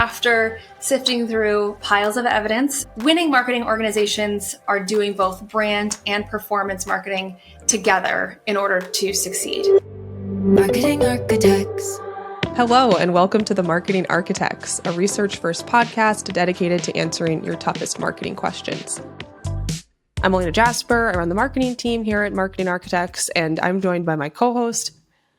after sifting through piles of evidence, winning marketing organizations are doing both brand and performance marketing together in order to succeed. Marketing Architects. Hello, and welcome to the Marketing Architects, a research-first podcast dedicated to answering your toughest marketing questions. I'm Elena Jasper. I run the marketing team here at Marketing Architects, and I'm joined by my co-host,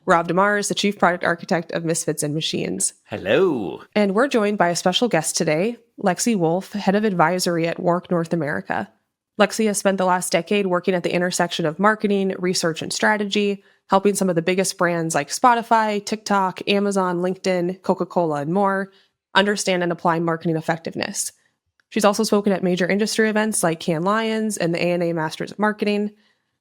Rob DeMars, the Chief Product Architect of Misfits and Machines. Hello. And we're joined by a special guest today, Lexi Wolf, Head of Advisory at WARC North America. Lexi has spent the last decade working at the intersection of marketing, research, and strategy, helping some of the biggest brands like Spotify, TikTok, Amazon, LinkedIn, Coca-Cola, and more understand and apply marketing effectiveness. She's also spoken at major industry events like Cannes Lions and the ANA Masters of Marketing.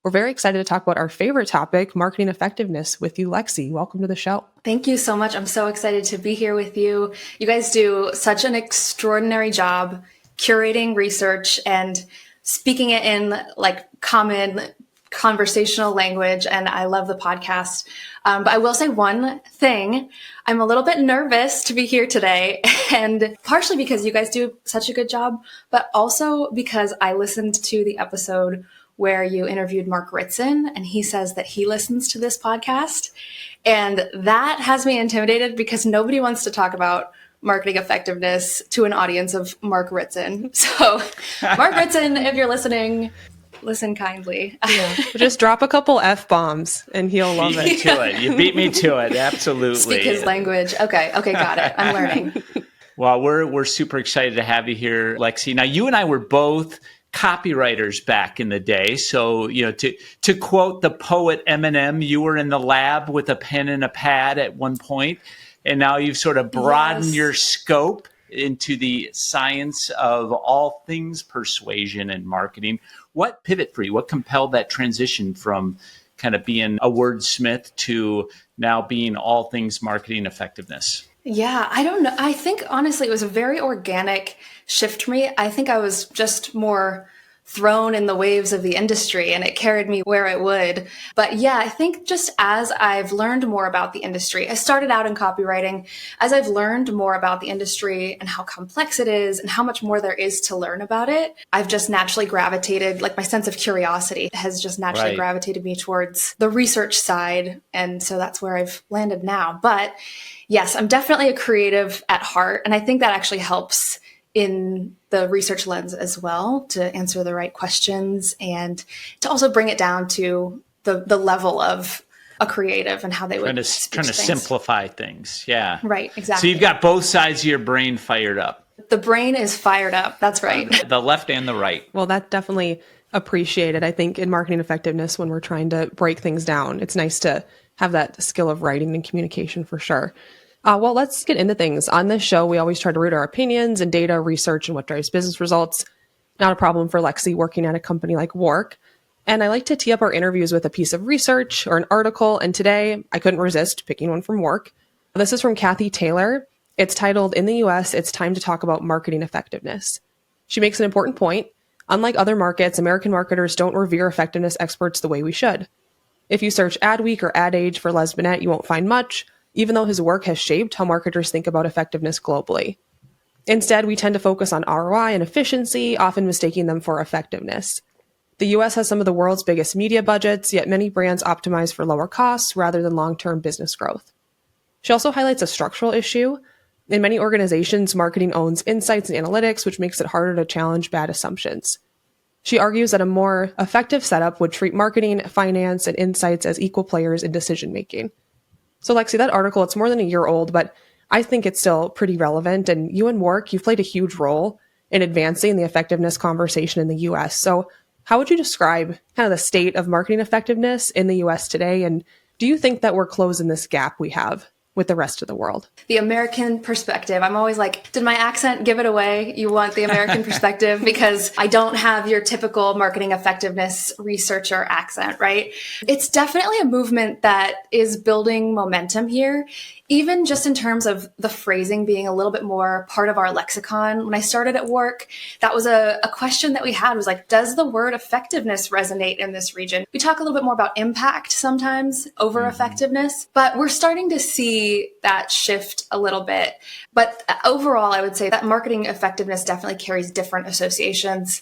We're very excited to talk about our favorite topic, marketing effectiveness, with you, Lexi. Welcome to the show. Thank you so much. I'm so excited to be here with you. You guys do such an extraordinary job curating research and speaking it in like common conversational language, and I love the podcast. But I will say one thing. I'm a little bit nervous to be here today, and partially because you guys do such a good job, but also because I listened to the episode where you interviewed Mark Ritson, and he says that he listens to this podcast. And that has me intimidated because nobody wants to talk about marketing effectiveness to an audience of Mark Ritson. So Mark Ritson, if you're listening, listen kindly. Yeah. Just drop a couple F-bombs and he'll love Beat me to it. You beat me to it. Absolutely. Speak his language. Okay, got it. I'm learning. Well, we're super excited to have you here, Lexi. Now, you and I were both copywriters back in the day. So, to quote the poet Eminem, you were in the lab with a pen and a pad at one point, and now you've sort of broadened your scope into the science of all things persuasion and marketing. What pivot for you? What compelled that transition from kind of being a wordsmith to now being all things marketing effectiveness? Yeah, I don't know. I think honestly, it was a very organic shift for me. I think I was just more thrown in the waves of the industry and it carried me where it would. But yeah, I think just as I've learned more about the industry, I started out in copywriting. As I've learned more about the industry and how complex it is and how much more there is to learn about it, I've just naturally gravitated, like my sense of curiosity has just naturally gravitated me towards the research side. And so that's where I've landed now. But yes, I'm definitely a creative at heart. And I think that actually helps in the research lens as well to answer the right questions and to also bring it down to the level of a creative and how they would trying to simplify things. Yeah. Right. Exactly. So you've got both sides of your brain fired up. The brain is fired up. That's right. The left and the right. Well, that's definitely appreciated. I think in marketing effectiveness, when we're trying to break things down, it's nice to have that skill of writing and communication for sure. Well, let's get into things. On this show, we always try to root our opinions and data, research, and what drives business results. Not a problem for Lexi working at a company like WARC. And I like to tee up our interviews with a piece of research or an article. And today, I couldn't resist picking one from WARC. This is from Kathy Taylor. It's titled, "In the US, It's Time to Talk About Marketing Effectiveness." She makes an important point. Unlike other markets, American marketers don't revere effectiveness experts the way we should. If you search Adweek or Ad Age for Les Binet, you won't find much, even though his work has shaped how marketers think about effectiveness globally. Instead, we tend to focus on ROI and efficiency, often mistaking them for effectiveness. The US has some of the world's biggest media budgets, yet many brands optimize for lower costs rather than long-term business growth. She also highlights a structural issue. In many organizations, marketing owns insights and analytics, which makes it harder to challenge bad assumptions. She argues that a more effective setup would treat marketing, finance, and insights as equal players in decision-making. So Lexi, that article, it's more than a year old, but I think it's still pretty relevant. And you and WARC, you've played a huge role in advancing the effectiveness conversation in the US. So how would you describe kind of the state of marketing effectiveness in the US today? And do you think that we're closing this gap we have with the rest of the world? The American perspective. I'm always like, did my accent give it away? You want the American perspective because I don't have your typical marketing effectiveness researcher accent, right? It's definitely a movement that is building momentum here. even just in terms of the phrasing being a little bit more part of our lexicon. When I started at WARC, that was a question that we had was like, does the word effectiveness resonate in this region? We talk a little bit more about impact sometimes over effectiveness, but we're starting to see see that shift a little bit. But overall, I would say that marketing effectiveness definitely carries different associations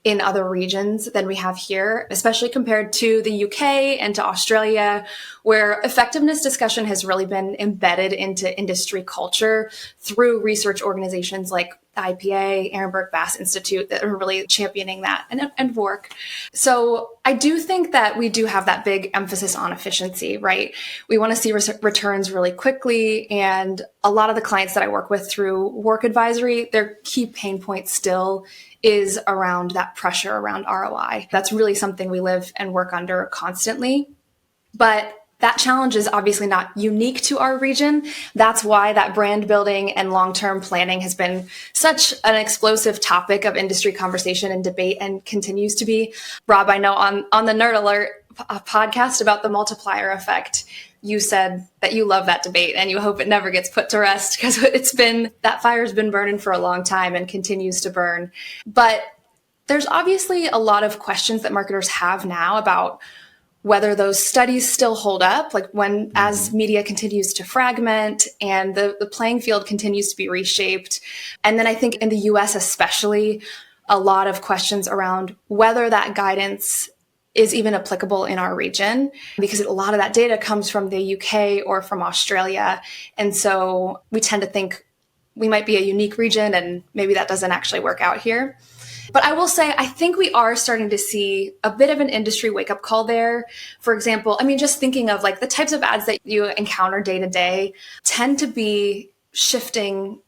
in other regions than we have here, especially compared to the UK and to Australia, where effectiveness discussion has really been embedded into industry culture through research organizations like IPA, Ehrenberg Bass Institute that are really championing that, and WARC. So I do think that we do have that big emphasis on efficiency, right? We want to see returns really quickly. And a lot of the clients that I work with through WARC advisory, their key pain point still is around that pressure around ROI. That's really something we live and work under constantly. But that challenge is obviously not unique to our region. That's why that brand building and long-term planning has been such an explosive topic of industry conversation and debate and continues to be. Rob, I know on the Nerd Alert podcast about the multiplier effect, you said that you love that debate and you hope it never gets put to rest because that fire's been burning for a long time and continues to burn. But there's obviously a lot of questions that marketers have now about whether those studies still hold up, like as media continues to fragment and the playing field continues to be reshaped. And then I think in the US especially, a lot of questions around whether that guidance is even applicable in our region, because a lot of that data comes from the UK or from Australia. And so we tend to think we might be a unique region and maybe that doesn't actually work out here. But I will say, I think we are starting to see a bit of an industry wake-up call there. For example, I mean, just thinking of like the types of ads that you encounter day to day tend to be shifting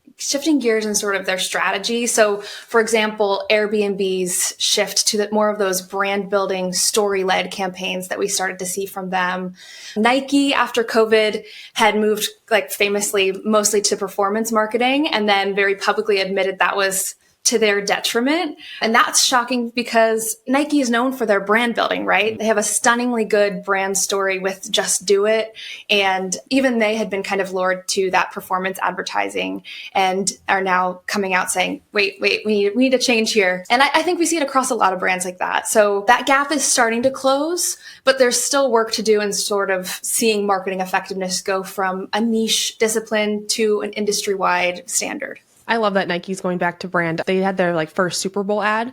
gears in sort of their strategy. So, for example, Airbnb's shift to more of those brand building, story-led campaigns that we started to see from them. Nike, after COVID, had moved like famously mostly to performance marketing and then very publicly admitted that was to their detriment. And that's shocking because Nike is known for their brand building, right? They have a stunningly good brand story with Just Do It. And even they had been kind of lured to that performance advertising and are now coming out saying, wait, we need a change here. And I think we see it across a lot of brands like that. So that gap is starting to close, but there's still work to do in sort of seeing marketing effectiveness go from a niche discipline to an industry-wide standard. I love that Nike's going back to brand. They had their like first Super Bowl ad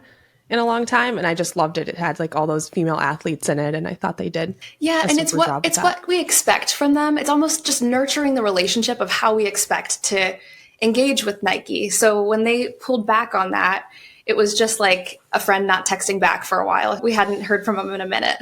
in a long time, and I just loved it. It had like all those female athletes in it, and I thought they did. Yeah, and it's what we expect from them. It's almost just nurturing the relationship of how we expect to engage with Nike. So when they pulled back on that, it was just like a friend not texting back for a while. We hadn't heard from them in a minute.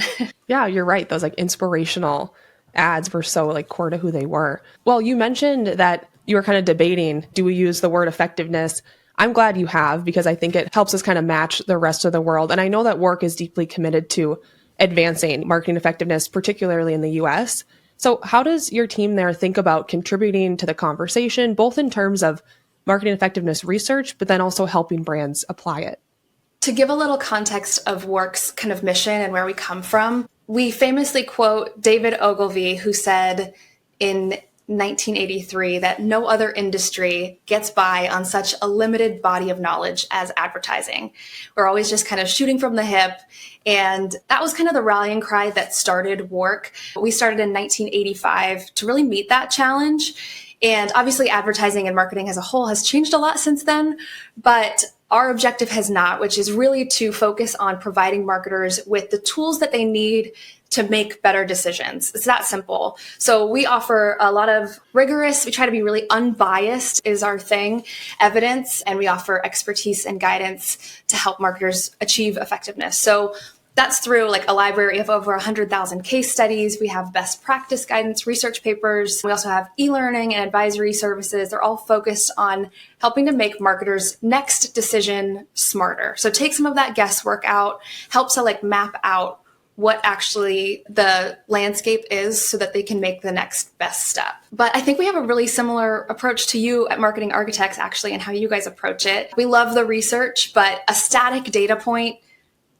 Yeah, you're right. Those like inspirational ads were so like core to who they were. Well, you mentioned that you were kind of debating, do we use the word effectiveness? I'm glad you have, because I think it helps us kind of match the rest of the world. And I know that WARC is deeply committed to advancing marketing effectiveness, particularly in the US. So how does your team there think about contributing to the conversation, both in terms of marketing effectiveness research, but then also helping brands apply it? To give a little context of WARC's kind of mission and where we come from, we famously quote David Ogilvy, who said in 1983 that no other industry gets by on such a limited body of knowledge as advertising. We're always just kind of shooting from the hip. And that was kind of the rallying cry that started WARC. We started in 1985 to really meet that challenge. And obviously advertising and marketing as a whole has changed a lot since then, but our objective has not, which is really to focus on providing marketers with the tools that they need to make better decisions. It's that simple. So we offer a lot of rigorous, we try to be really unbiased is our thing, evidence, and we offer expertise and guidance to help marketers achieve effectiveness. So that's through like a library of over 100,000 case studies. We have best practice guidance, research papers. We also have e-learning and advisory services. They're all focused on helping to make marketers' next decision smarter. So take some of that guesswork out, helps to like map out what actually the landscape is so that they can make the next best step. But I think we have a really similar approach to you at Marketing Architects, actually, and how you guys approach it. We love the research, but a static data point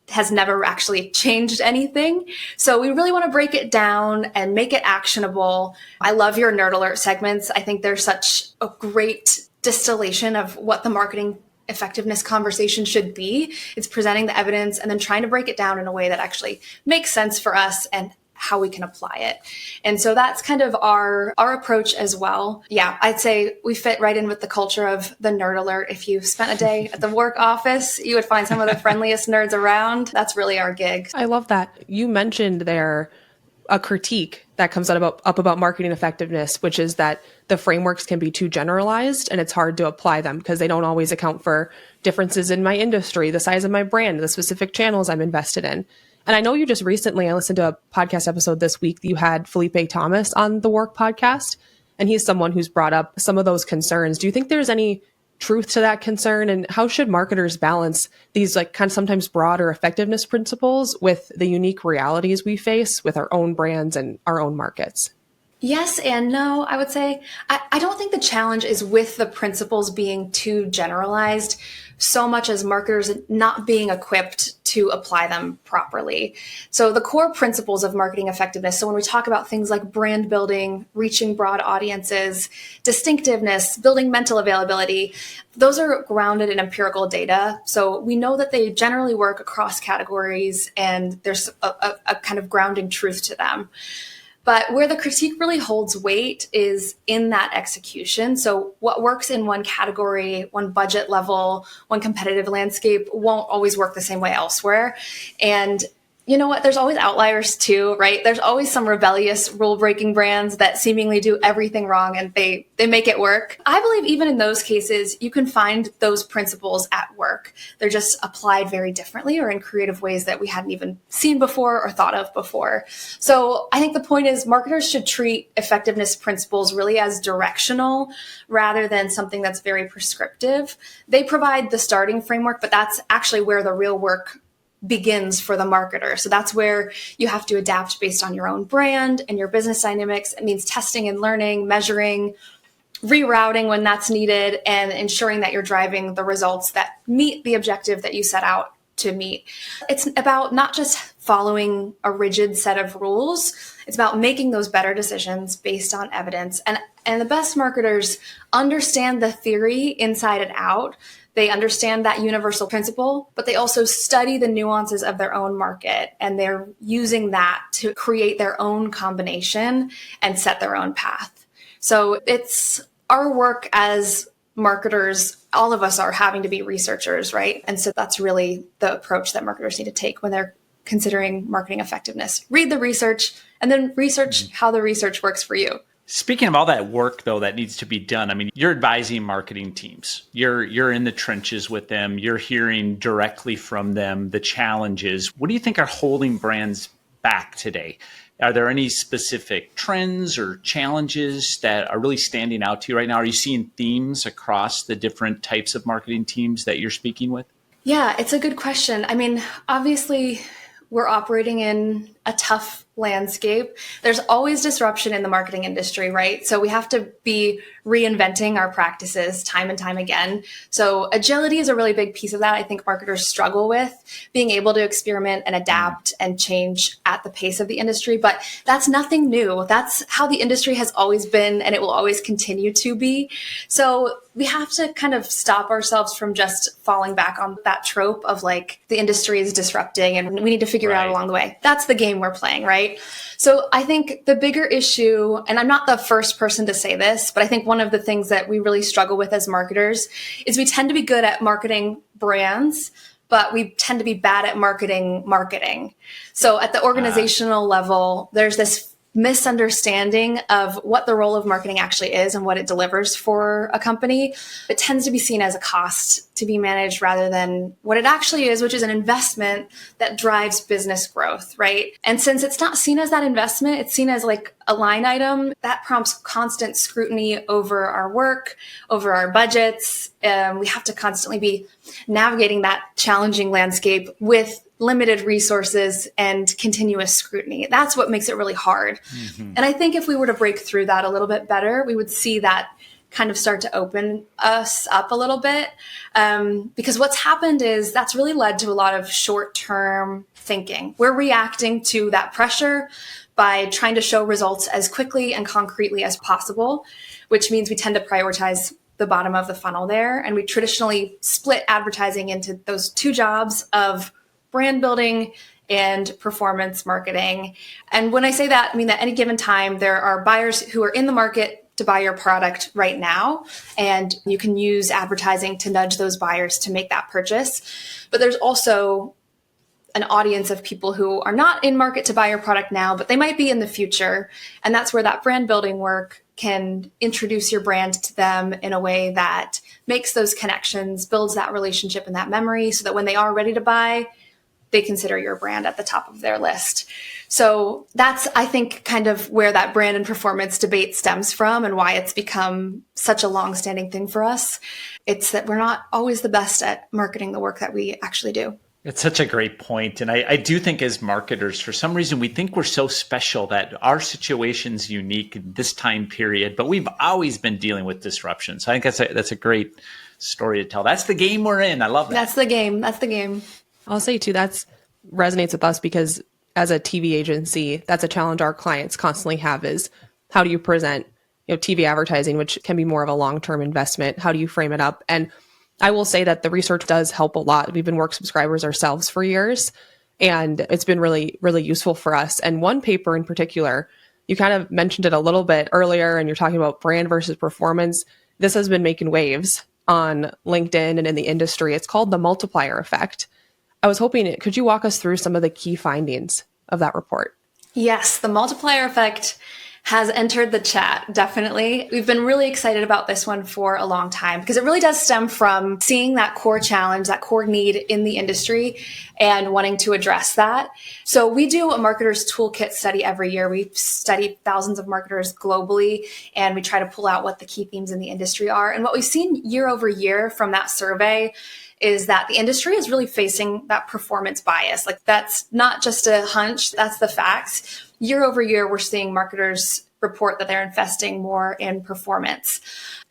has never actually changed anything. So we really want to break it down and make it actionable. I love your Nerd Alert segments. I think they're such a great distillation of what the marketing effectiveness conversation should be. It's presenting the evidence and then trying to break it down in a way that actually makes sense for us and how we can apply it. And so that's kind of our approach as well. Yeah, I'd say we fit right in with the culture of the nerd alert. If you spent a day at the WARC office, you would find some of the friendliest nerds around. That's really our gig. I love that. You mentioned there a critique that comes up about marketing effectiveness, which is that the frameworks can be too generalized and it's hard to apply them because they don't always account for differences in my industry, the size of my brand, the specific channels I'm invested in. And I know you just recently, I listened to a podcast episode this week that you had Felipe Thomas on the WARC podcast, and he's someone who's brought up some of those concerns. Do you think there's any truth to that concern, and how should marketers balance these like kind of sometimes broader effectiveness principles with the unique realities we face with our own brands and our own markets? Yes and no, I would say. I don't think the challenge is with the principles being too generalized so much as marketers not being equipped to apply them properly. So the core principles of marketing effectiveness, so when we talk about things like brand building, reaching broad audiences, distinctiveness, building mental availability, those are grounded in empirical data. So we know that they generally work across categories and there's a kind of grounding truth to them. But where the critique really holds weight is in that execution. So what works in one category, one budget level, one competitive landscape won't always work the same way elsewhere. And you know what? There's always outliers too, right? There's always some rebellious rule-breaking brands that seemingly do everything wrong and they make it work. I believe even in those cases, you can find those principles at work. They're just applied very differently or in creative ways that we hadn't even seen before or thought of before. So I think the point is marketers should treat effectiveness principles really as directional rather than something that's very prescriptive. They provide the starting framework, but that's actually where the real work begins for the marketer. So that's where you have to adapt based on your own brand and your business dynamics. It means testing and learning, measuring, rerouting when that's needed, and ensuring that you're driving the results that meet the objective that you set out to meet. It's about not just following a rigid set of rules. It's about making those better decisions based on evidence. And the best marketers understand the theory inside and out. They understand that universal principle, but they also study the nuances of their own market, and they're using that to create their own combination and set their own path. So it's our work as marketers, all of us are having to be researchers, right? And so that's really the approach that marketers need to take when they're considering marketing effectiveness. Read the research and then research how the research works for you. Speaking of all that work, though, that needs to be done, I mean, you're advising marketing teams. You're in the trenches with them. You're hearing directly from them the challenges. What do you think are holding brands back today? Are there any specific trends or challenges that are really standing out to you right now? Are you seeing themes across the different types of marketing teams that you're speaking with? Yeah, it's a good question. I mean, obviously, we're operating in a tough landscape. There's always disruption in the marketing industry, right? So we have to be reinventing our practices time and time again. So agility is a really big piece of that. I think marketers struggle with being able to experiment and adapt and change at the pace of the industry, but that's nothing new. That's how the industry has always been, and it will always continue to be. So we have to kind of stop ourselves from just falling back on that trope of like the industry is disrupting and we need to figure it out along the way. That's the game we're playing, right? So I think the bigger issue, and I'm not the first person to say this, but I think one of the things that we really struggle with as marketers is we tend to be good at marketing brands, but we tend to be bad at marketing. So at the organizational level, there's this misunderstanding of what the role of marketing actually is and what it delivers for a company. It tends to be seen as a cost to be managed rather than what it actually is, which is an investment that drives business growth, right? And since it's not seen as that investment, it's seen as like a line item that prompts constant scrutiny over our work, over our budgets. We have to constantly be navigating that challenging landscape with limited resources and continuous scrutiny. That's what makes it really hard. Mm-hmm. And I think if we were to break through that a little bit better, we would see that kind of start to open us up a little bit. Because what's happened is that's really led to a lot of short-term thinking. We're reacting to that pressure by trying to show results as quickly and concretely as possible, which means we tend to prioritize the bottom of the funnel there. And we traditionally split advertising into those two jobs of brand building and performance marketing. And when I say that, I mean that at any given time, there are buyers who are in the market to buy your product right now. And you can use advertising to nudge those buyers to make that purchase. But there's also an audience of people who are not in market to buy your product now, but they might be in the future. And that's where that brand building work can introduce your brand to them in a way that makes those connections, builds that relationship and that memory so that when they are ready to buy, they consider your brand at the top of their list. So that's, I think, kind of where that brand and performance debate stems from and why it's become such a long-standing thing for us. It's that we're not always the best at marketing the work that we actually do. It's such a great point. And I do think as marketers, for some reason, we think we're so special that our situation's unique in this time period, but we've always been dealing with disruption. So I think that's a great story to tell. That's the game we're in. I love that. That's the game. That's the game. I'll say too, that's resonates with us because as a TV agency, that's a challenge our clients constantly have is how do you present, TV advertising, which can be more of a long-term investment? How do you frame it up? And I will say that the research does help a lot. We've been WARC subscribers ourselves for years, and it's been really, really useful for us. And one paper in particular, you kind of mentioned it a little bit earlier, and you're talking about brand versus performance. This has been making waves on LinkedIn and in the industry. It's called the Multiplier Effect. I was hoping, could you walk us through some of the key findings of that report? Yes, the Multiplier Effect has entered the chat, definitely. We've been really excited about this one for a long time because it really does stem from seeing that core challenge, that core need in the industry and wanting to address that. So we do a marketer's toolkit study every year. We study thousands of marketers globally and we try to pull out what the key themes in the industry are. And what we've seen year over year from that survey is that the industry is really facing that performance bias. Like that's not just a hunch, that's the facts. Year over year, we're seeing marketers report that they're investing more in performance.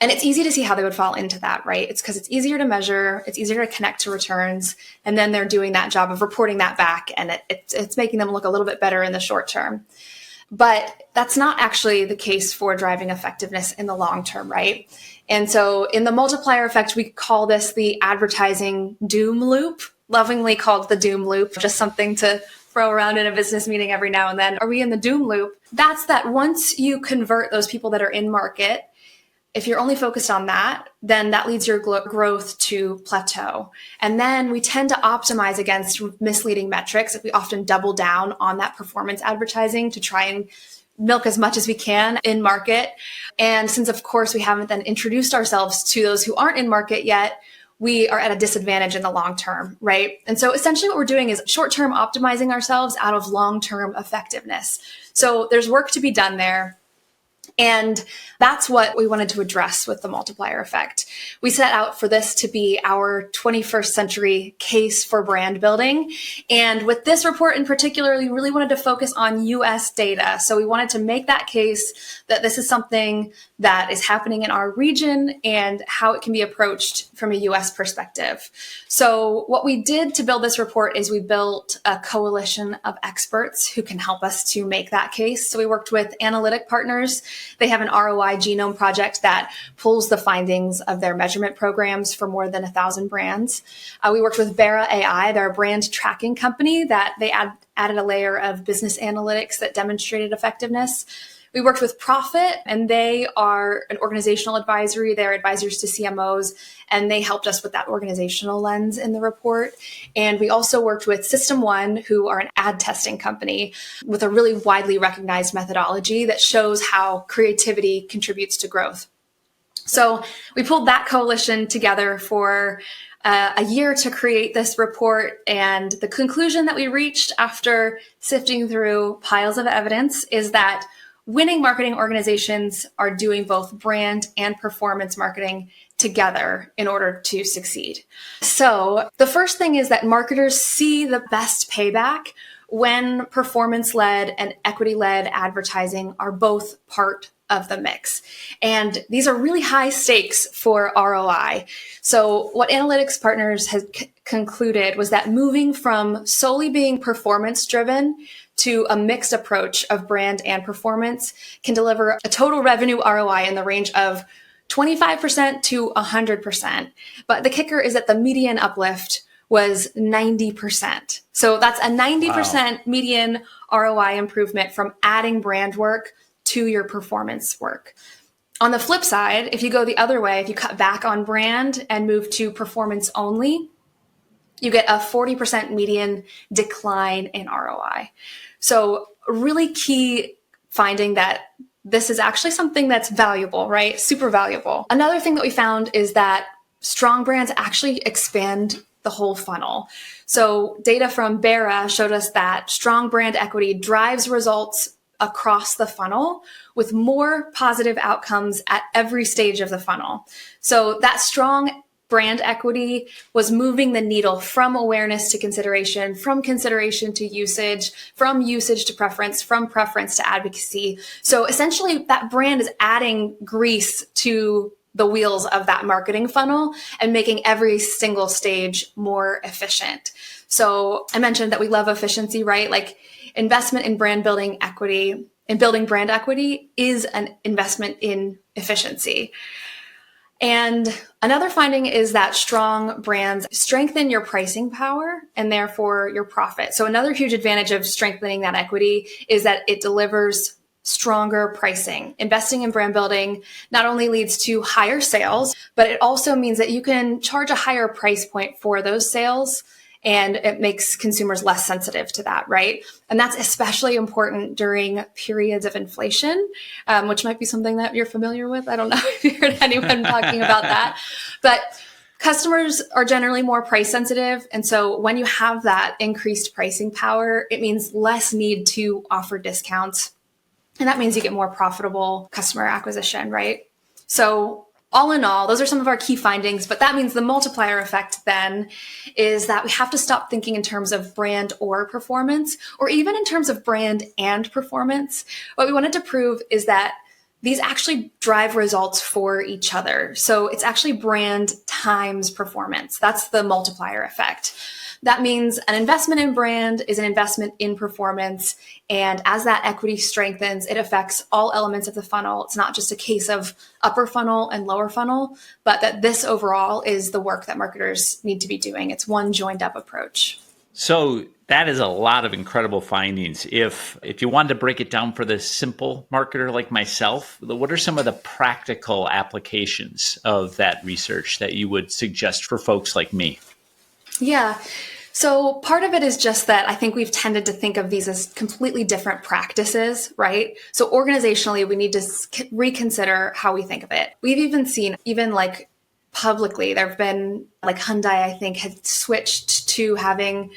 And it's easy to see how they would fall into that, right? It's because it's easier to measure, it's easier to connect to returns, and then they're doing that job of reporting that back, and it's making them look a little bit better in the short term. But that's not actually the case for driving effectiveness in the long term, right? And so in the Multiplier Effect, we call this the advertising doom loop, lovingly called the doom loop, just something to throw around in a business meeting every now and then. Are we in the doom loop? That's that once you convert those people that are in market, if you're only focused on that, then that leads your growth to plateau. And then we tend to optimize against misleading metrics. We often double down on that performance advertising to try and milk as much as we can in market. And since, of course, we haven't then introduced ourselves to those who aren't in market yet, we are at a disadvantage in the long term, right? And so essentially what we're doing is short-term optimizing ourselves out of long-term effectiveness. So there's work to be done there. And that's what we wanted to address with the Multiplier Effect. We set out for this to be our 21st century case for brand building. And with this report in particular, we really wanted to focus on US data. So we wanted to make that case that this is something that is happening in our region and how it can be approached from a US perspective. So what we did to build this report is we built a coalition of experts who can help us to make that case. So we worked with analytic partners. They have an ROI genome project that pulls the findings of their measurement programs for more than 1,000 brands. We worked with Vera AI. They're a brand tracking company that they added a layer of business analytics that demonstrated effectiveness. We worked with Profit, and they are an organizational advisory. They're advisors to CMOs, and they helped us with that organizational lens in the report. And we also worked with System One, who are an ad testing company with a really widely recognized methodology that shows how creativity contributes to growth. So we pulled that coalition together for a year to create this report. And the conclusion that we reached after sifting through piles of evidence is that winning marketing organizations are doing both brand and performance marketing together in order to succeed. So the first thing is that marketers see the best payback when performance-led and equity-led advertising are both part of the mix. And these are really high stakes for ROI. So what analytics partners has concluded was that moving from solely being performance-driven to a mixed approach of brand and performance can deliver a total revenue ROI in the range of 25% to 100%. But the kicker is that the median uplift was 90%. So that's a 90% median ROI improvement from adding brand work to your performance work. On the flip side, if you go the other way, if you cut back on brand and move to performance only, you get a 40% median decline in ROI. So really key finding that this is actually something that's valuable, right? Super valuable. Another thing that we found is that strong brands actually expand the whole funnel. So data from BERA showed us that strong brand equity drives results across the funnel with more positive outcomes at every stage of the funnel. So that strong brand equity was moving the needle from awareness to consideration, from consideration to usage, from usage to preference, from preference to advocacy. So essentially that brand is adding grease to the wheels of that marketing funnel and making every single stage more efficient. So I mentioned that we love efficiency, right? Like investment in brand building equity and building brand equity is an investment in efficiency. And another finding is that strong brands strengthen your pricing power and therefore your profit. So another huge advantage of strengthening that equity is that it delivers stronger pricing. Investing in brand building not only leads to higher sales, but it also means that you can charge a higher price point for those sales, and it makes consumers less sensitive to that, right? And that's especially important during periods of inflation, which might be something that you're familiar with. I don't know if you heard anyone talking about that, but customers are generally more price sensitive. And so when you have that increased pricing power, it means less need to offer discounts. And that means you get more profitable customer acquisition, right? So all in all, those are some of our key findings, but that means the multiplier effect then is that we have to stop thinking in terms of brand or performance, or even in terms of brand and performance. What we wanted to prove is that these actually drive results for each other. So it's actually brand times performance. That's the multiplier effect. That means an investment in brand is an investment in performance. And as that equity strengthens, it affects all elements of the funnel. It's not just a case of upper funnel and lower funnel, but that this overall is the work that marketers need to be doing. It's one joined up approach. So that is a lot of incredible findings. If you wanted to break it down for the simple marketer like myself, what are some of the practical applications of that research that you would suggest for folks like me? Yeah. So part of it is just that I think we've tended to think of these as completely different practices, right? So organizationally, we need to reconsider how we think of it. We've even seen, like publicly, there have been like Hyundai, I think, had switched to having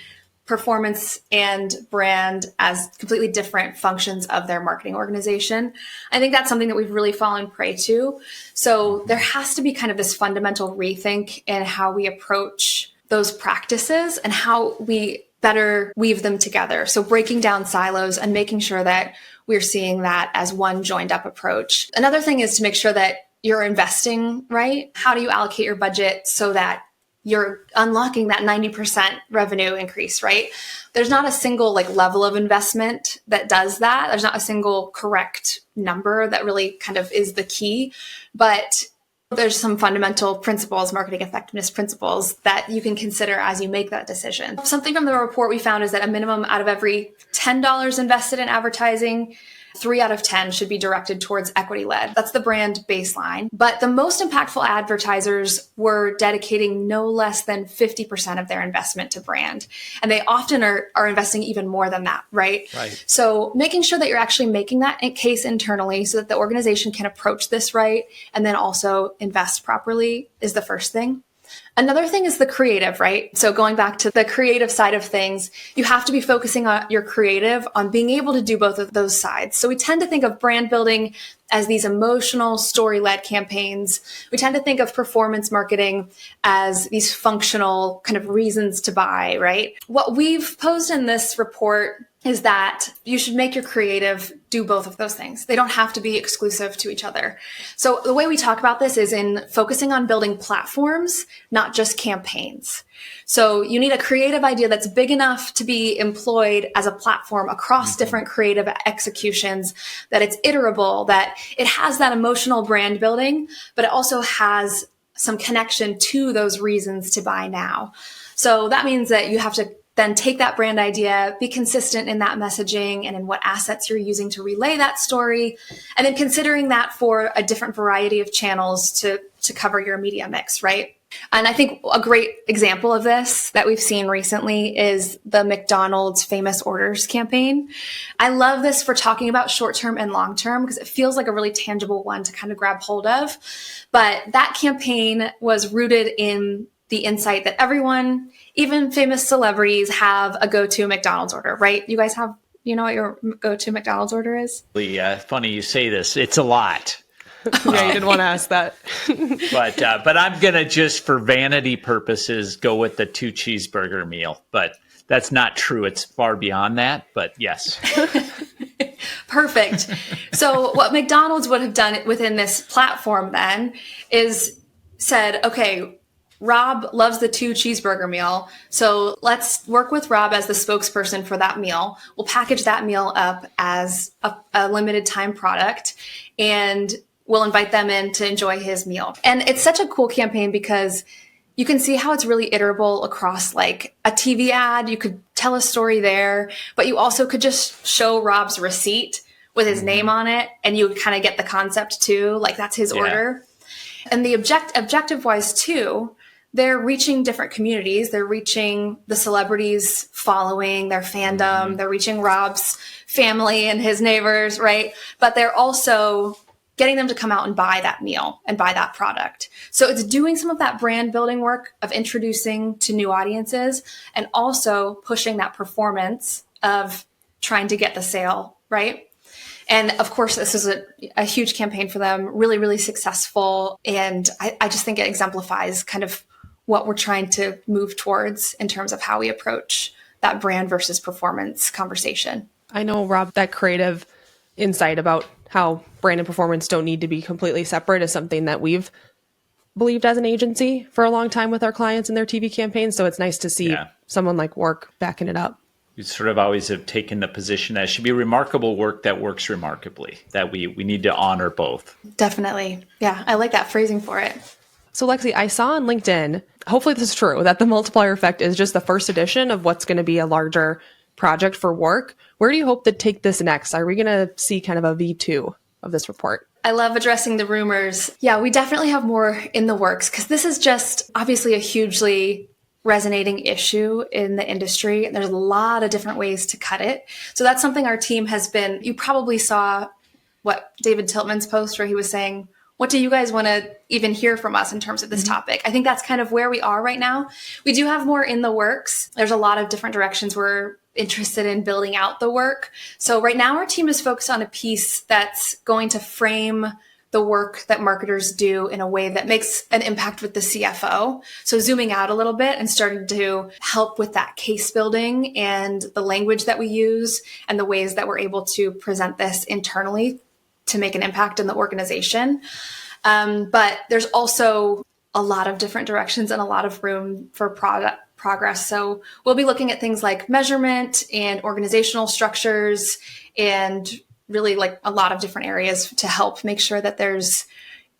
performance and brand as completely different functions of their marketing organization. I think that's something that we've really fallen prey to. So there has to be kind of this fundamental rethink in how we approach those practices and how we better weave them together. So breaking down silos and making sure that we're seeing that as one joined up approach. Another thing is to make sure that you're investing, right? How do you allocate your budget so that you're unlocking that 90% revenue increase, right? There's not a single level of investment that does that. There's not a single correct number that really kind of is the key, but there's some fundamental principles, marketing effectiveness principles that you can consider as you make that decision. Something from the report we found is that a minimum out of every $10 invested in advertising, 3 out of 10 should be directed towards equity-led. That's the brand baseline. But the most impactful advertisers were dedicating no less than 50% of their investment to brand. And they often are investing even more than that, right? So making sure that you're actually making that case internally so that the organization can approach this right and then also invest properly is the first thing. Another thing is the creative, right? So going back to the creative side of things, you have to be focusing on your creative on being able to do both of those sides. So we tend to think of brand building as these emotional story-led campaigns. We tend to think of performance marketing as these functional kind of reasons to buy, right? What we've posed in this report is that you should make your creative do both of those things. They don't have to be exclusive to each other. So the way we talk about this is in focusing on building platforms, not just campaigns. So you need a creative idea that's big enough to be employed as a platform across different creative executions, that it's iterable, that it has that emotional brand building, but it also has some connection to those reasons to buy now. So that means that you have to then take that brand idea, be consistent in that messaging and in what assets you're using to relay that story, and then considering that for a different variety of channels to cover your media mix, right? And I think a great example of this that we've seen recently is the McDonald's Famous Orders campaign. I love this for talking about short-term and long-term because it feels like a really tangible one to kind of grab hold of. But that campaign was rooted in the insight that everyone, even famous celebrities, have a go-to McDonald's order, right? You guys have, what your go-to McDonald's order is? Funny you say this. It's a lot. Yeah, you didn't want to ask that. But I'm going to just for vanity purposes go with the 2 cheeseburger meal. But that's not true. It's far beyond that. But yes. Perfect. So what McDonald's would have done within this platform then is said, okay, Rob loves the 2 cheeseburger meal. So let's work with Rob as the spokesperson for that meal. We'll package that meal up as a limited time product and we'll invite them in to enjoy his meal. And it's such a cool campaign because you can see how it's really iterable across like a TV ad. You could tell a story there, but you also could just show Rob's receipt with his name on it and you would kind of get the concept too. Like that's his order. And the objective wise too, they're reaching different communities. They're reaching the celebrities following their fandom. They're reaching Rob's family and his neighbors, right? But they're also getting them to come out and buy that meal and buy that product. So it's doing some of that brand building work of introducing to new audiences and also pushing that performance of trying to get the sale, right? And of course, this is a huge campaign for them, really, really successful. And I just think it exemplifies kind of what we're trying to move towards in terms of how we approach that brand versus performance conversation. I know, Rob, that creative insight about how brand and performance don't need to be completely separate is something that we've believed as an agency for a long time with our clients and their TV campaigns. So it's nice to see someone like WARC backing it up. We sort of always have taken the position that it should be remarkable work that works remarkably, that we need to honor both. Definitely. Yeah, I like that phrasing for it. So Lexi, I saw on LinkedIn, hopefully this is true, that the Multiplier Effect is just the first edition of what's going to be a larger project for WARC. Where do you hope to take this next? Are we going to see kind of a V2 of this report? I love addressing the rumors. Yeah, we definitely have more in the works because this is just obviously a hugely resonating issue in the industry. There's a lot of different ways to cut it. So that's something our team has been, you probably saw what David Tiltman's post where he was saying, what do you guys want to even hear from us in terms of this topic? I think that's kind of where we are right now. We do have more in the works. There's a lot of different directions we're interested in building out the work. So right now our team is focused on a piece that's going to frame the work that marketers do in a way that makes an impact with the CFO. So zooming out a little bit and starting to help with that case building and the language that we use and the ways that we're able to present this internally to make an impact in the organization. But there's also a lot of different directions and a lot of room for progress. So we'll be looking at things like measurement and organizational structures and really like a lot of different areas to help make sure that there's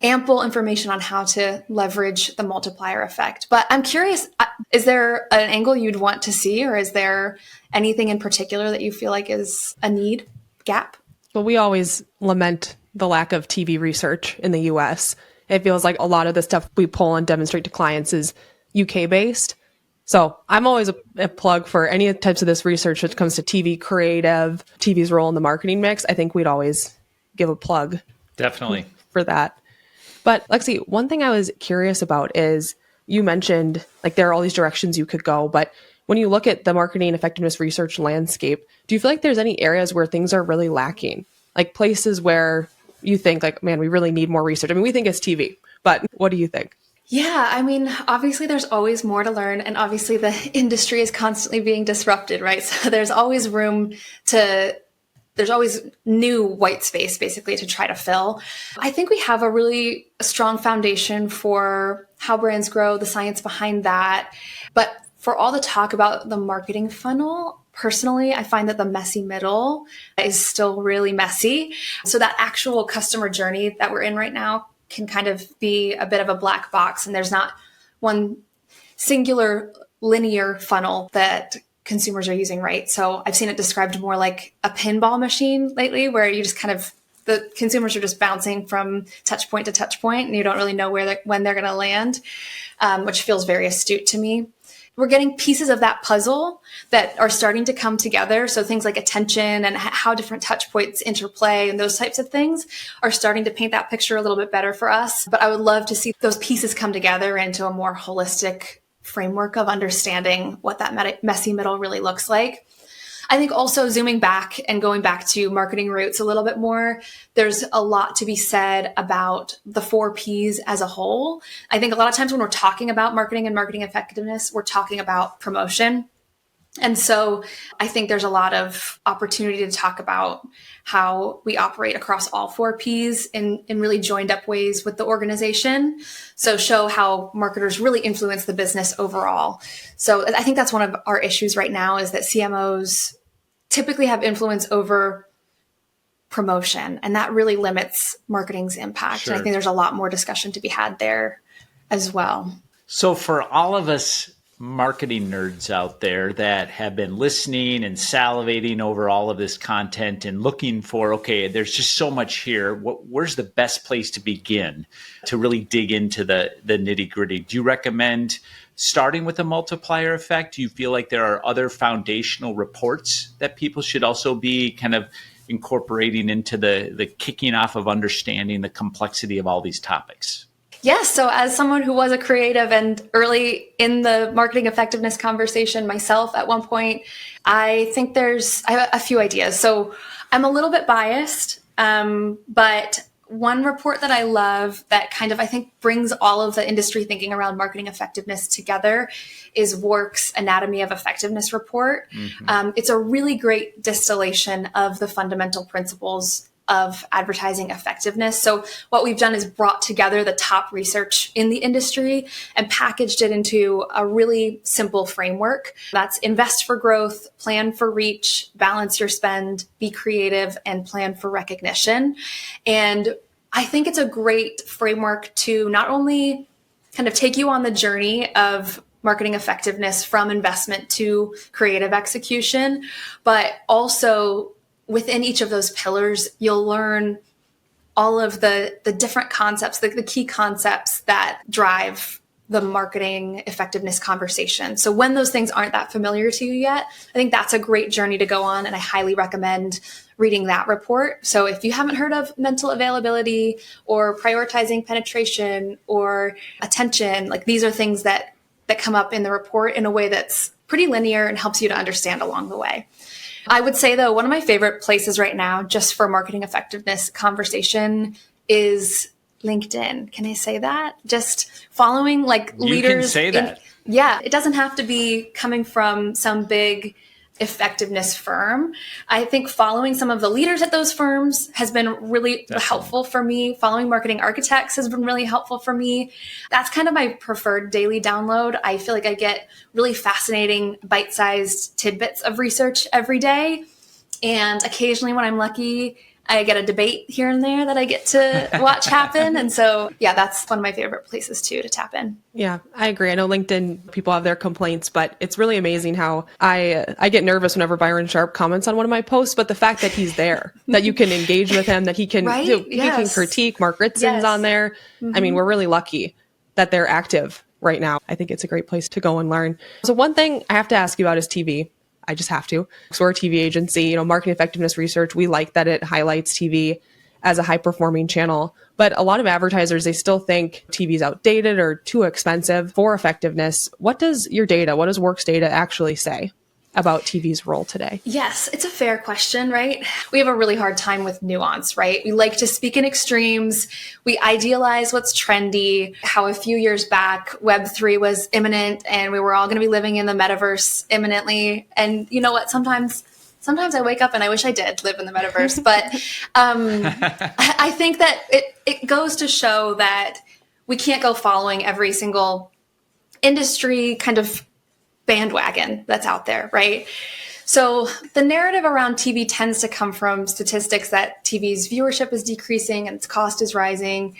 ample information on how to leverage the multiplier effect. But I'm curious, is there an angle you'd want to see, or is there anything in particular that you feel like is a need, gap? Well, we always lament the lack of TV research in the US. It feels like a lot of the stuff we pull and demonstrate to clients is UK based. So I'm always a plug for any types of this research when it comes to TV creative, TV's role in the marketing mix. I think we'd always give a plug. Definitely. For that. But Lexi, one thing I was curious about is you mentioned like there are all these directions you could go, but when you look at the marketing effectiveness research landscape, do you feel like there's any areas where things are really lacking? Like places where you think like, man, we really need more research. I mean, we think it's TV, but what do you think? Yeah, I mean, obviously there's always more to learn, and obviously the industry is constantly being disrupted, right? So there's always there's always new white space basically to try to fill. I think we have a really strong foundation for how brands grow, the science behind that. But for all the talk about the marketing funnel, personally, I find that the messy middle is still really messy. So that actual customer journey that we're in right now, can kind of be a bit of a black box, and there's not one singular linear funnel that consumers are using, right? So I've seen it described more like a pinball machine lately, where you just kind of, the consumers are just bouncing from touch point to touch point, and you don't really know when they're going to land, which feels very astute to me. We're getting pieces of that puzzle that are starting to come together. So things like attention and how different touch points interplay and those types of things are starting to paint that picture a little bit better for us. But I would love to see those pieces come together into a more holistic framework of understanding what that messy middle really looks like. I think also zooming back and going back to marketing roots a little bit more, there's a lot to be said about the 4 Ps as a whole. I think a lot of times when we're talking about marketing and marketing effectiveness, we're talking about promotion. And so I think there's a lot of opportunity to talk about how we operate across all 4 Ps in really joined up ways with the organization. So show how marketers really influence the business overall. So I think that's one of our issues right now, is that CMOs typically have influence over promotion, and that really limits marketing's impact. Sure. And I think there's a lot more discussion to be had there as well. So for all of us marketing nerds out there that have been listening and salivating over all of this content and looking for, okay, there's just so much here. Where's the best place to begin to really dig into the nitty gritty? Do you recommend starting with the multiplier effect? Do you feel like there are other foundational reports that people should also be kind of incorporating into the kicking off of understanding the complexity of all these topics? Yes. So as someone who was a creative and early in the marketing effectiveness conversation myself at one point, I think I have a few ideas. So I'm a little bit biased, but one report that I love that kind of, I think, brings all of the industry thinking around marketing effectiveness together is WARC's Anatomy of Effectiveness report. Mm-hmm. It's a really great distillation of the fundamental principles of advertising effectiveness. So what we've done is brought together the top research in the industry and packaged it into a really simple framework. That's invest for growth, plan for reach, balance your spend, be creative, and plan for recognition. And I think it's a great framework to not only kind of take you on the journey of marketing effectiveness from investment to creative execution, but also within each of those pillars, you'll learn all of the different concepts, the key concepts that drive the marketing effectiveness conversation. So when those things aren't that familiar to you yet, I think that's a great journey to go on. And I highly recommend reading that report. So if you haven't heard of mental availability or prioritizing penetration or attention, like these are things that come up in the report in a way that's pretty linear and helps you to understand along the way. I would say, though, one of my favorite places right now just for marketing effectiveness conversation is LinkedIn. Can I say that? Just following like leaders. You can say that. Yeah, it doesn't have to be coming from some big effectiveness firm. I think following some of the leaders at those firms has been really helpful for me. Following marketing architects has been really helpful for me. That's kind of my preferred daily download. I feel like I get really fascinating bite-sized tidbits of research every day. And occasionally when I'm lucky, I get a debate here and there that I get to watch happen. And so, yeah, that's one of my favorite places too to tap in. Yeah, I agree. I know LinkedIn, people have their complaints, but it's really amazing how I get nervous whenever Byron Sharp comments on one of my posts, but the fact that he's there, that you can engage with him, that he can, right? he can critique. Mark Ritzen's on there. Mm-hmm. I mean, we're really lucky that they're active right now. I think it's a great place to go and learn. So one thing I have to ask you about is TV. I just have to. So we're a TV agency, marketing effectiveness research. We like that it highlights TV as a high performing channel, but a lot of advertisers, they still think TV is outdated or too expensive for effectiveness. What does your data, what does WARC's data actually say about TV's role today? Yes, it's a fair question, right? We have a really hard time with nuance, right? We like to speak in extremes. We idealize what's trendy, how a few years back, Web3 was imminent and we were all going to be living in the metaverse imminently. And you know what? Sometimes I wake up and I wish I did live in the metaverse, but I think that it goes to show that we can't go following every single industry kind of bandwagon that's out there, right? So the narrative around TV tends to come from statistics that TV's viewership is decreasing and its cost is rising.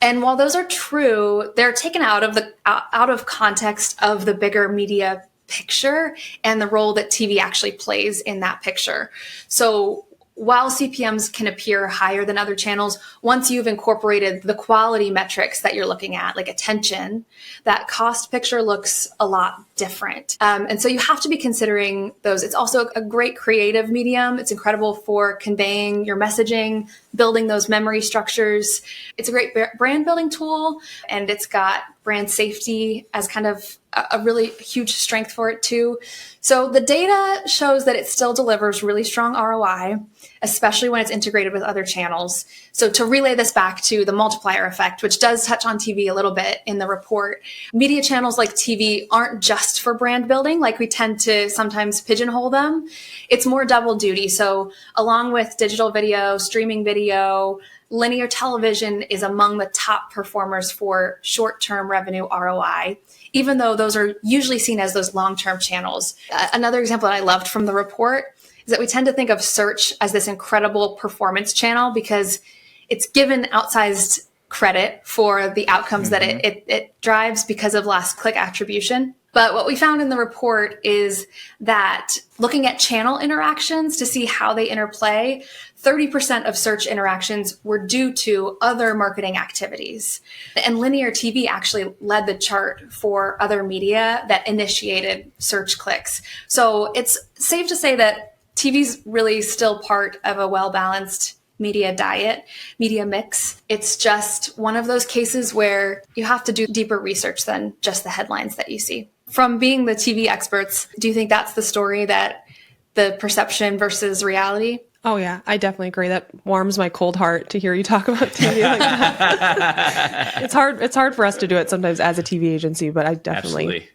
And while those are true, they're taken out of context of the bigger media picture and the role that TV actually plays in that picture. So while CPMs can appear higher than other channels, once you've incorporated the quality metrics that you're looking at, like attention, that cost picture looks a lot different. And so you have to be considering those. It's also a great creative medium. It's incredible for conveying your messaging, building those memory structures. It's a great brand building tool, and it's got brand safety as kind of a really huge strength for it too. So the data shows that it still delivers really strong ROI, especially when it's integrated with other channels. So to relay this back to the multiplier effect, which does touch on TV a little bit in the report, media channels like TV aren't just for brand building, like we tend to sometimes pigeonhole them. It's more double duty. So along with digital video, streaming video, linear television is among the top performers for short-term revenue ROI, even though those are usually seen as those long-term channels. Another example that I loved from the report is that we tend to think of search as this incredible performance channel because it's given outsized credit for the outcomes that it drives because of last click attribution. But what we found in the report is that looking at channel interactions to see how they interplay, 30% of search interactions were due to other marketing activities. And linear TV actually led the chart for other media that initiated search clicks. So it's safe to say that TV's really still part of a well-balanced media diet, media mix. It's just one of those cases where you have to do deeper research than just the headlines that you see. From being the TV experts, do you think that's the story, that the perception versus reality? Oh yeah, I definitely agree. That warms my cold heart to hear you talk about TV like that. It's hard for us to do it sometimes as a TV agency, but I definitely. Absolutely.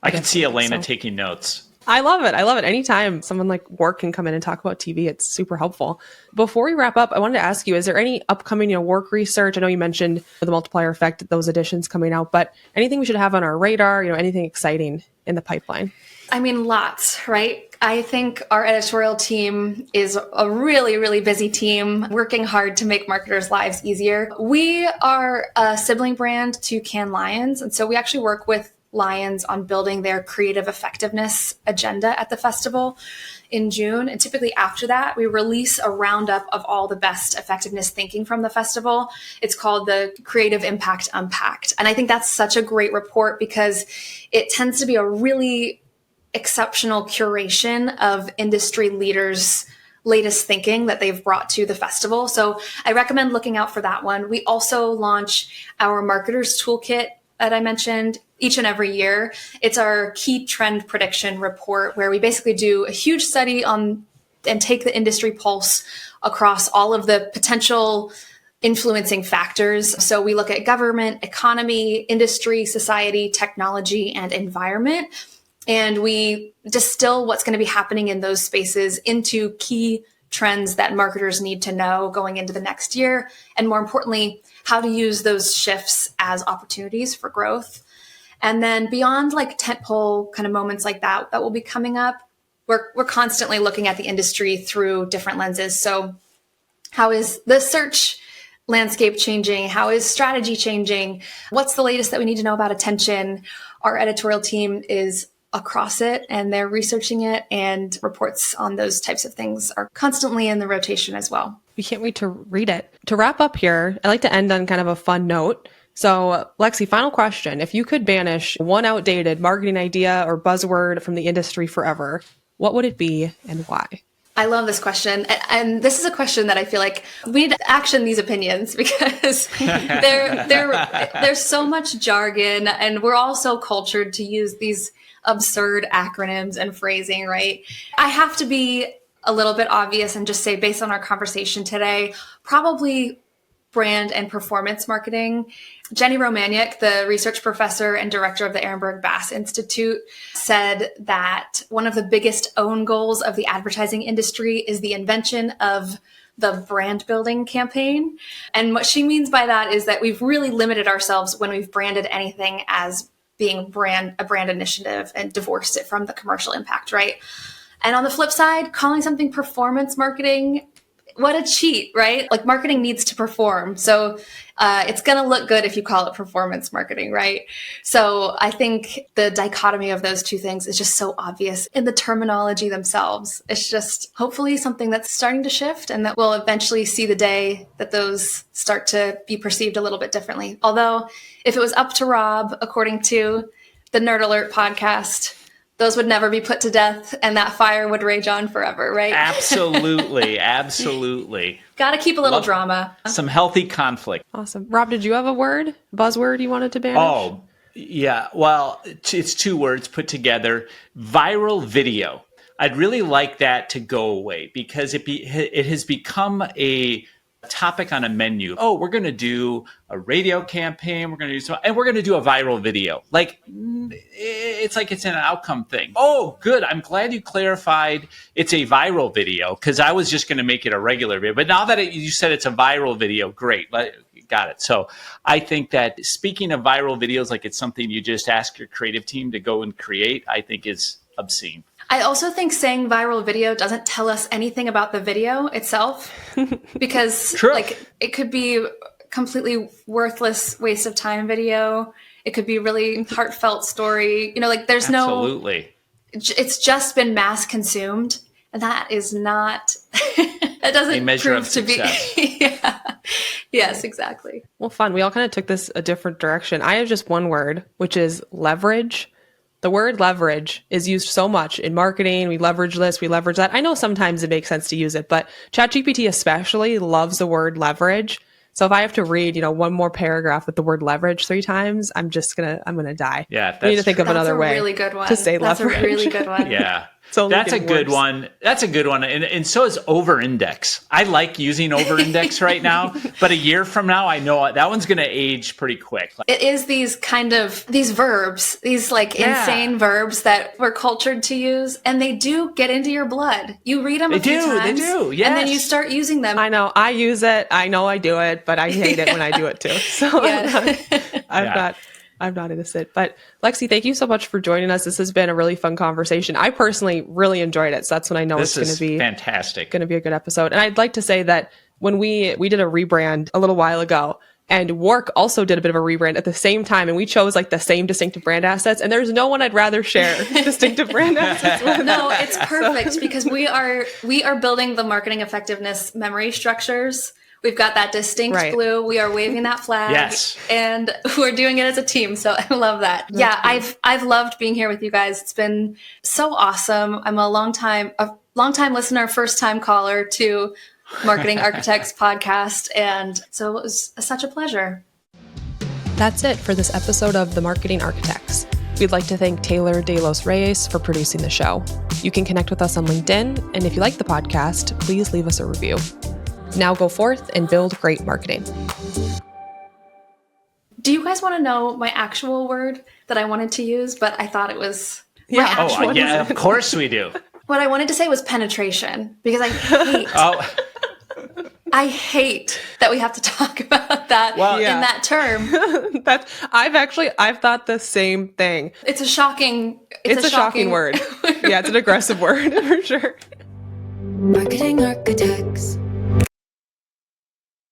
I can see Elena taking notes. I love it. Anytime someone like WARC can come in and talk about TV, it's super helpful. Before we wrap up, I wanted to ask you, is there any upcoming WARC research? I know you mentioned the multiplier effect, those editions coming out, but anything we should have on our radar, anything exciting in the pipeline? I mean, lots, right? I think our editorial team is a really, really busy team working hard to make marketers' lives easier. We are a sibling brand to Cannes Lions, and so we actually work with Lions on building their creative effectiveness agenda at the festival in June. And typically after that, we release a roundup of all the best effectiveness thinking from the festival. It's called the Creative Impact Unpacked. And I think that's such a great report because it tends to be a really exceptional curation of industry leaders' latest thinking that they've brought to the festival. So I recommend looking out for that one. We also launch our Marketers Toolkit that I mentioned each and every year. It's our key trend prediction report where we basically do a huge study on and take the industry pulse across all of the potential influencing factors. So we look at government, economy, industry, society, technology, and environment. And we distill what's going to be happening in those spaces into key trends that marketers need to know going into the next year. And more importantly, how to use those shifts as opportunities for growth. And then beyond like tentpole kind of moments like that will be coming up, we're constantly looking at the industry through different lenses. So how is the search landscape changing? How is strategy changing? What's the latest that we need to know about attention? Our editorial team is across it and they're researching it, and reports on those types of things are constantly in the rotation as well. We can't wait to read it. To wrap up here, I like to end on kind of a fun note. So Lexi, final question. If you could banish one outdated marketing idea or buzzword from the industry forever, what would it be and why? I love this question. And this is a question that I feel like we need to action these opinions because there's so much jargon and we're all so cultured to use these absurd acronyms and phrasing, right? I have to be a little bit obvious and just say, based on our conversation today, probably brand and performance marketing. Jenny Romaniuk, the research professor and director of the Ehrenberg Bass Institute, said that one of the biggest own goals of the advertising industry is the invention of the brand building campaign. And what she means by that is that we've really limited ourselves when we've branded anything as being a brand initiative and divorced it from the commercial impact, right? And on the flip side, calling something performance marketing what a cheat, right? Like marketing needs to perform. So it's going to look good if you call it performance marketing, right? So I think the dichotomy of those two things is just so obvious in the terminology themselves. It's just hopefully something that's starting to shift and that we'll eventually see the day that those start to be perceived a little bit differently. Although if it was up to Rob, according to the Nerd Alert podcast, those would never be put to death and that fire would rage on forever, right? Absolutely. Absolutely. Got to keep a little drama. Some healthy conflict. Awesome. Rob, did you have a buzzword you wanted to banish? Oh, yeah. Well, it's two words put together. Viral video. I'd really like that to go away because it has become a topic on a menu. Oh, we're going to do a radio campaign. We're going to do and we're going to do a viral video. Like, it's like it's an outcome thing. Oh, good. I'm glad you clarified it's a viral video because I was just going to make it a regular video. But now that you said it's a viral video, great. Got it. So I think that speaking of viral videos, like it's something you just ask your creative team to go and create, I think is obscene. I also think saying viral video doesn't tell us anything about the video itself because like it could be completely worthless waste of time video. It could be really heartfelt story. Like there's Absolutely. It's just been mass consumed and that is not, that doesn't a measure prove of to success. be. Yeah. Yes, exactly. Well, fun. We all kind of took this a different direction. I have just one word, which is leverage. The word leverage is used so much in marketing. We leverage this, we leverage that. I know sometimes it makes sense to use it, but ChatGPT especially loves the word leverage. So if I have to read, one more paragraph with the word leverage 3 times, I'm gonna die. Yeah, I need to think of another way really good one. to say that's leverage. That's a really good one. Yeah. That's a good one. That's a good one. And so is over-index. I like using over-index right now, but a year from now, I know that one's going to age pretty quick. It is these verbs, these insane verbs that we're cultured to use, and they do get into your blood. You read them a few times. They do, yes. And then you start using them. I know. I use it. I know I do it, but I hate it when I do it too. So I'm not innocent. But Lexi, thank you so much for joining us. This has been a really fun conversation. I personally really enjoyed it. So that's when I know it's going to be fantastic. Going to be a good episode. And I'd like to say that when we did a rebrand a little while ago, and WARC also did a bit of a rebrand at the same time, and we chose the same distinctive brand assets. And there's no one I'd rather share distinctive brand assets with. No, it's perfect because we are building the marketing effectiveness memory structures. We've got that distinct blue. We are waving that flag. Yes. And we're doing it as a team. So I love that. I've loved being here with you guys. It's been so awesome. I'm a long time listener, first time caller to Marketing Architects podcast. And so it was such a pleasure. That's it for this episode of The Marketing Architects. We'd like to thank Taylor De Los Reyes for producing the show. You can connect with us on LinkedIn. And if you like the podcast, please leave us a review. Now go forth and build great marketing. Do you guys want to know my actual word that I wanted to use, but I thought it was my actual word? Yeah, of course we do. What I wanted to say was penetration because I hate I hate that we have to talk about that in that term. I've thought the same thing. It's a shocking word. Yeah, it's an aggressive word for sure. Marketing Architects.